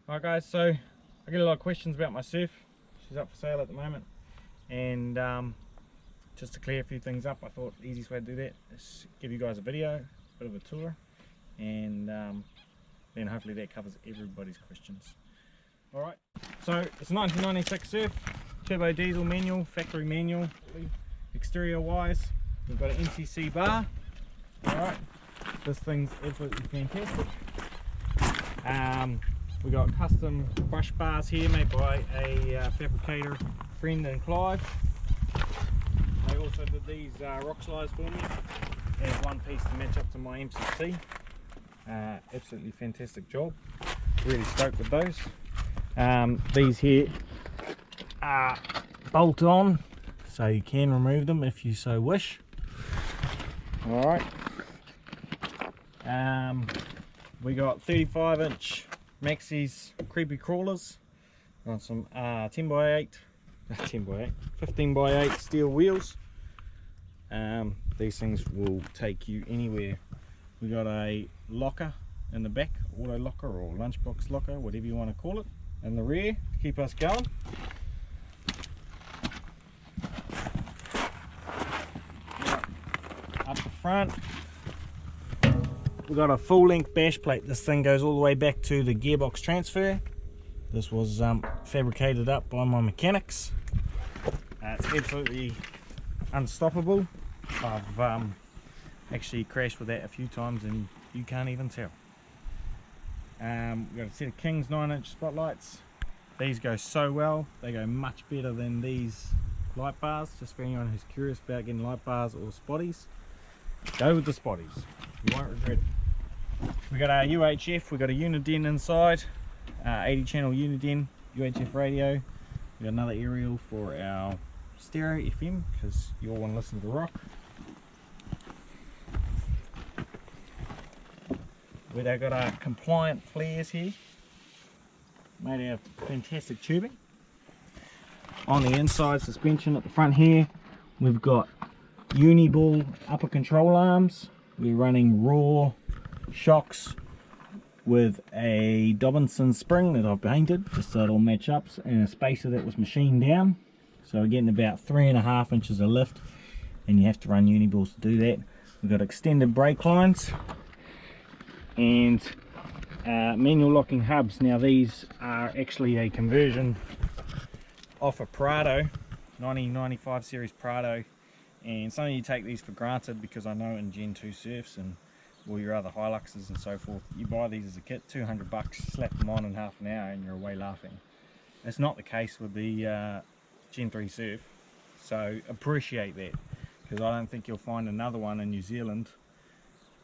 Alright guys, so I get a lot of questions about my surf. She's up for sale at the moment, and just to clear a few things up, I thought the easiest way to do that is give you guys a video, a bit of a tour, and then hopefully that covers everybody's questions. Alright, so it's a 1996 surf, turbo diesel manual, factory manual. Exterior wise, we've got an NCC bar. Alright, this thing's absolutely fantastic. We got custom brush bars here made by a fabricator friend in Clive. They also did these rock slides for me as one piece to match up to my MCC. Absolutely fantastic job, really stoked with those. These here are bolt on, so you can remove them if you so wish. Alright, we got 35-inch Maxis creepy crawlers on some 15x8 steel wheels. These things will take you anywhere. We got a locker in the back, auto locker or lunchbox locker, whatever you want to call it, in the rear to keep us going. Up the front, we got a full-length bash plate. This thing goes all the way back to the gearbox transfer. This was fabricated up by my mechanics. It's absolutely unstoppable. I've actually crashed with that a few times and you can't even tell. We've got a set of King's 9-inch spotlights. These go so well, they go much better than these light bars. Just for anyone who's curious about getting light bars or spotties, go with the spotties, you won't regret it. We got our UHF, we got a Uniden inside, 80 channel Uniden UHF radio. We got another aerial for our stereo FM because you all want to listen to the rock. We've got our compliant flares here, made out of fantastic tubing. On the inside suspension at the front here, we've got Uniball upper control arms. We're running raw shocks with a Dobinson spring that I've painted just so it'll match up, and a spacer that was machined down. So we're getting about 3.5 inches of lift, and you have to run Uniballs to do that. We've got extended brake lines and manual locking hubs. Now these are actually a conversion off a Prado, 1995 series Prado, and some of you take these for granted because I know in Gen 2 surfs and all your other Hiluxes and so forth, you buy these as a kit, 200 bucks, slap them on in half an hour and you're away laughing. It's not the case with the Gen 3 surf, so appreciate that, because I don't think you'll find another one in New Zealand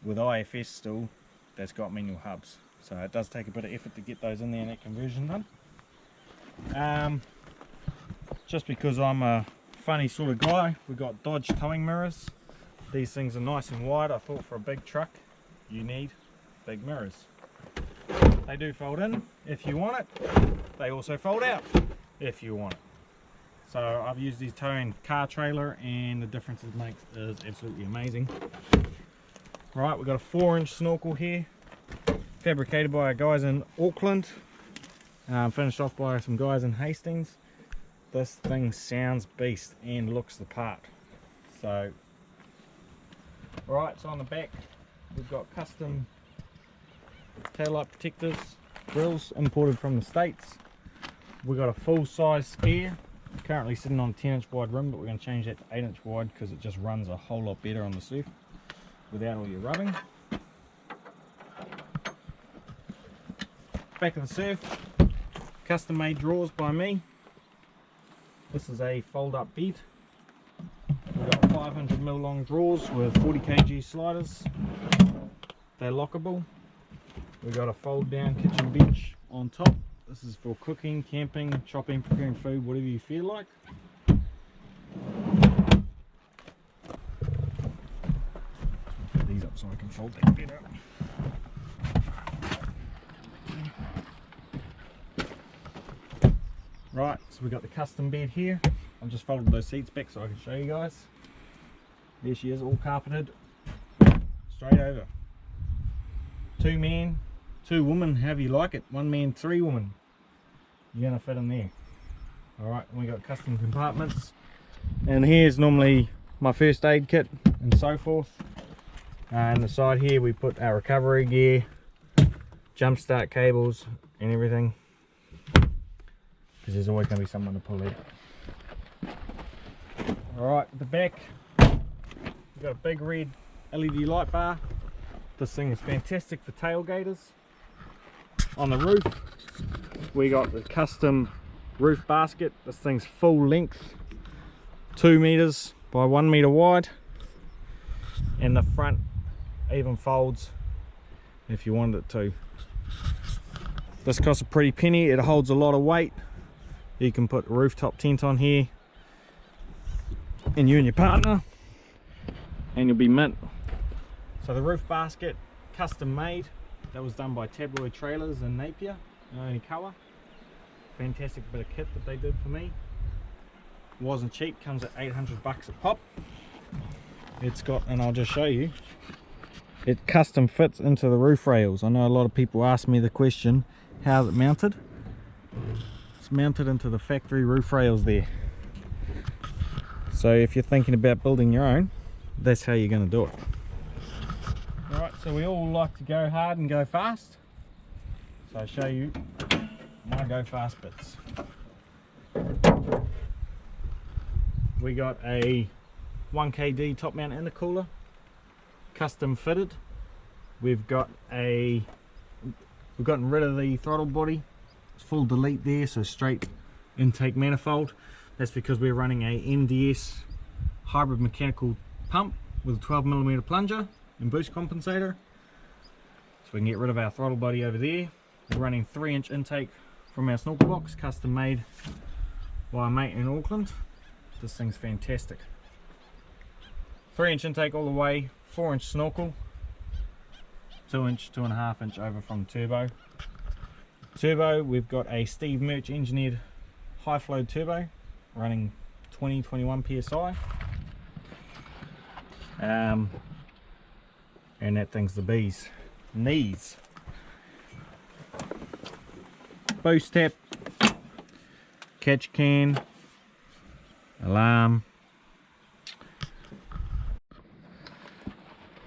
with IFS still that's got manual hubs. So it does take a bit of effort to get those in there and that conversion done. Just because I'm a funny sort of guy, we've got Dodge towing mirrors. These things are nice and wide. I thought for a big truck you need big mirrors. They do fold in if you want it. They also fold out if you want it. So I've used these towing car trailer, and the difference it makes is absolutely amazing. Right, we've got a 4-inch snorkel here, fabricated by our guys in Auckland, finished off by some guys in Hastings. This thing sounds beast and looks the part. So right, so on the back we've got custom tail light protectors, grills imported from the States. We've got a full size spare, currently sitting on a 10-inch wide rim, but we're going to change that to 8-inch wide because it just runs a whole lot better on the surf without all your rubbing. Back of the surf, custom made drawers by me. This is a fold up bed. We've got 500mm long drawers with 40kg sliders. They're lockable. We've got a fold down kitchen bench on top. This is for cooking, camping, chopping, preparing food, whatever you feel like. Put these up so I can fold that bed up. Right, so we've got the custom bed here. I've just folded those seats back so I can show you guys. There she is, all carpeted, straight over. 2 man, 2 women, however you like it. 1 man, 3 women. You're gonna fit in there. Alright, we got custom compartments. And here's normally my first aid kit and so forth. And the side here we put our recovery gear, jump start cables and everything. Because there's always gonna be someone to pull it. Alright, at the back, we've got a big red LED light bar. This thing is fantastic for tailgaters. On the roof, we got the custom roof basket. This thing's full length, 2 meters by 1 meter wide, and the front even folds if you wanted it to. This costs a pretty penny. It holds a lot of weight. You can put a rooftop tent on here, and you and your partner, and you'll be mint. So the roof basket, custom made. That was done by Tabloid Trailers in Napier, Onikawa. Fantastic bit of kit that they did for me. Wasn't cheap, comes at 800 bucks a pop. It's got, and I'll just show you, it custom fits into the roof rails. I know a lot of people ask me the question, how's it mounted? It's mounted into the factory roof rails there. So if you're thinking about building your own, that's how you're going to do it. Alright, so we all like to go hard and go fast. So I'll show you my go fast bits. We got a 1KD top mount intercooler, custom fitted. We've gotten rid of the throttle body. It's full delete there, so straight intake manifold. That's because we're running a MDS hybrid mechanical pump with a 12mm plunger and boost compensator. So we can get rid of our throttle body over there. We're running 3-inch intake from our snorkel box, custom made by a mate in Auckland. This thing's fantastic. 3-inch intake all the way, 4-inch snorkel, 2-inch, 2.5-inch over from turbo. Turbo, we've got a Steve Murch engineered high flow turbo running 20-21 psi. And that thing's the bees knees. Boost tap, catch can, alarm.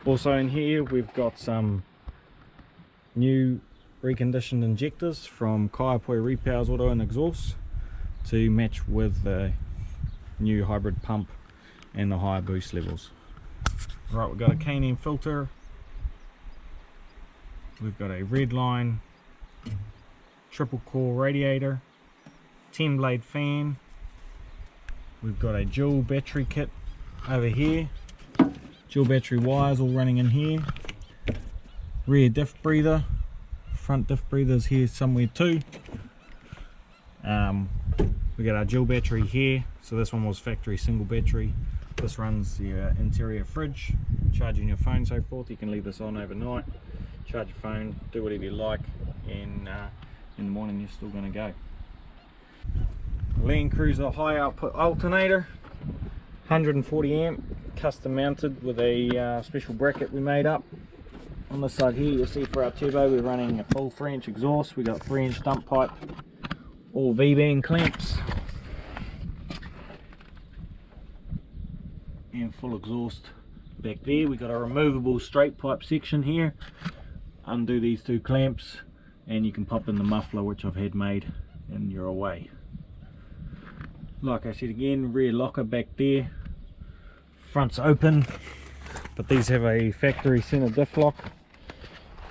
Also in here we've got some new reconditioned injectors from Kaiapoi Repowers Auto and Exhaust to match with the new hybrid pump and the higher boost levels. Right, we've got a K&N filter, we've got a red line triple core radiator, 10 blade fan, we've got a dual battery kit over here, dual battery wires all running in here, rear diff breather, front diff breathers here somewhere too. We got our dual battery here, so this one was factory single battery. This runs the interior fridge, charging your phone, so forth. You can leave this on overnight, charge your phone, do whatever you like, and in the morning you're still going to go. Land Cruiser high output alternator, 140 amp, custom mounted with a special bracket we made up. On this side here you'll see for our turbo we're running a full 3-inch exhaust. We got 3-inch dump pipe, all V-band clamps, and full exhaust back there. We got a removable straight pipe section here. Undo these 2 clamps and you can pop in the muffler, which I've had made, and you're away. Like I said again, rear locker back there, front's open, but these have a factory center diff lock,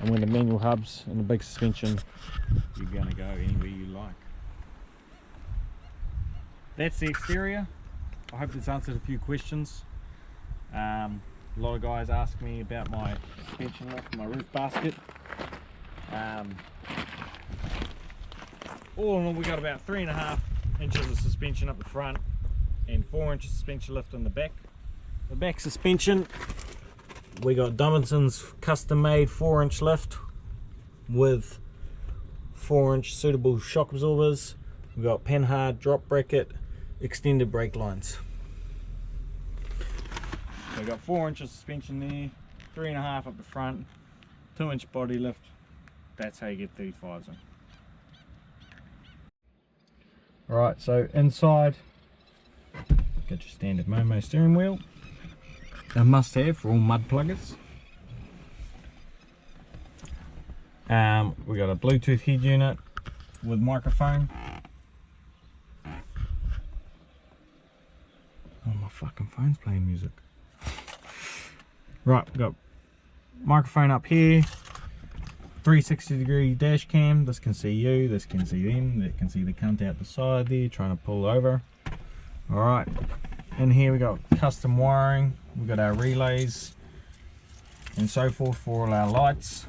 and when the manual hubs and the big suspension, you're going to go anywhere you like. That's the exterior. I hope this answered a few questions. A lot of guys ask me about my suspension lift, my roof basket. All in all, we got about 3.5 inches of suspension up the front and 4 inches suspension lift on the back. The back suspension, we got Dominson's custom made 4-inch lift with 4-inch suitable shock absorbers. We've got Penhard drop bracket, extended brake lines. We've got 4 inches suspension there, 3.5 up the front, 2-inch body lift that's how you get 35s in. Alright, so inside, got your standard Momo steering wheel, a must have for all mud pluggers. We got a Bluetooth head unit with microphone. Oh, my fucking phone's playing music. Right, we've got microphone up here, 360-degree dash cam. This can see you, this can see them, that can see the cunt out the side there trying to pull over. Alright, in here we got custom wiring, we've got our relays and so forth for all our lights.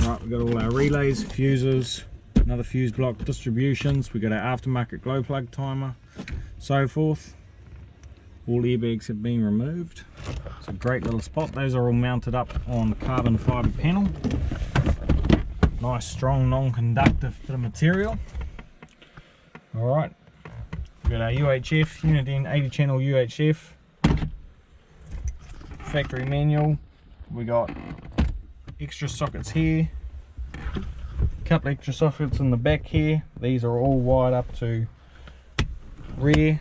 Right, we've got all our relays, fuses, another fuse block, distributions, we've got our aftermarket glow plug timer, so forth. All airbags have been removed. It's a great little spot. Those are all mounted up on the carbon fibre panel. Nice, strong, non-conductive bit of material. Alright, we've got our UHF, unit in 80 channel UHF. Factory manual. We got extra sockets here. A couple extra sockets in the back here. These are all wired up to rear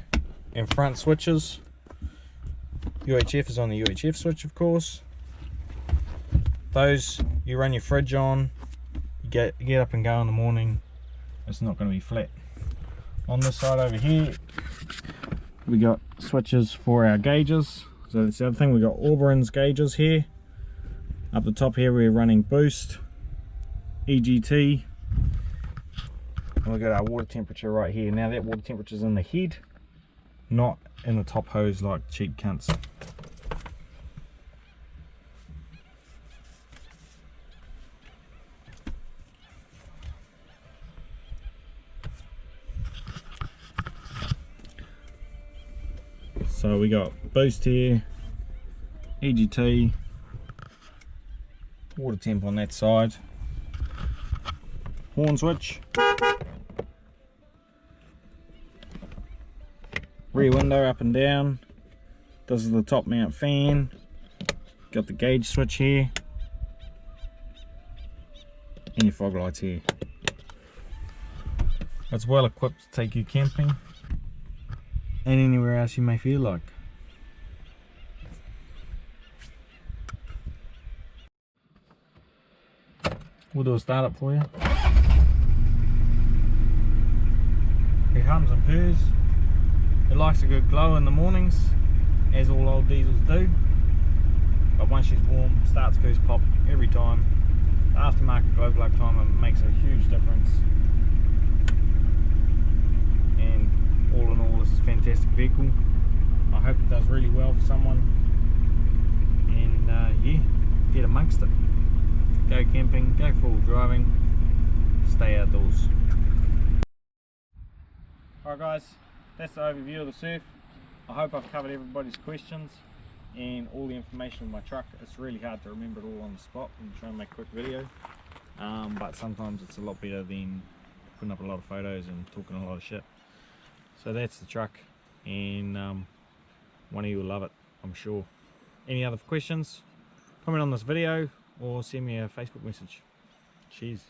and front switches. UHF is on the UHF switch, of course. Those you run your fridge on, you get up and go in the morning, it's not going to be flat. On this side over here we got switches for our gauges. So that's the other thing, we got Auburn's gauges here. Up the top here we're running boost, EGT, and we've got our water temperature right here. Now that water temperature is in the head, not in the top hose like cheap cunts. So we got boost here, EGT, water temp on that side, horn switch, rear window up and down. This is the top mount fan. Got the gauge switch here and your fog lights here. It's well equipped to take you camping and anywhere else you may feel like. We'll do a startup for you. It hums and purrs. It likes a good glow in the mornings, as all old diesels do. But once she's warm, starts goose pop every time. The aftermarket glow plug timer makes a huge difference. And all in all, this is a fantastic vehicle. I hope it does really well for someone. And yeah, get amongst it. Go camping, go full driving, stay outdoors. Alright guys, that's the overview of the Surf. I hope I've covered everybody's questions and all the information of my truck. It's really hard to remember it all on the spot when you try and make a quick video. But sometimes it's a lot better than putting up a lot of photos and talking a lot of shit. So that's the truck, and one of you will love it, I'm sure. Any other questions? Comment on this video or send me a Facebook message. Cheers.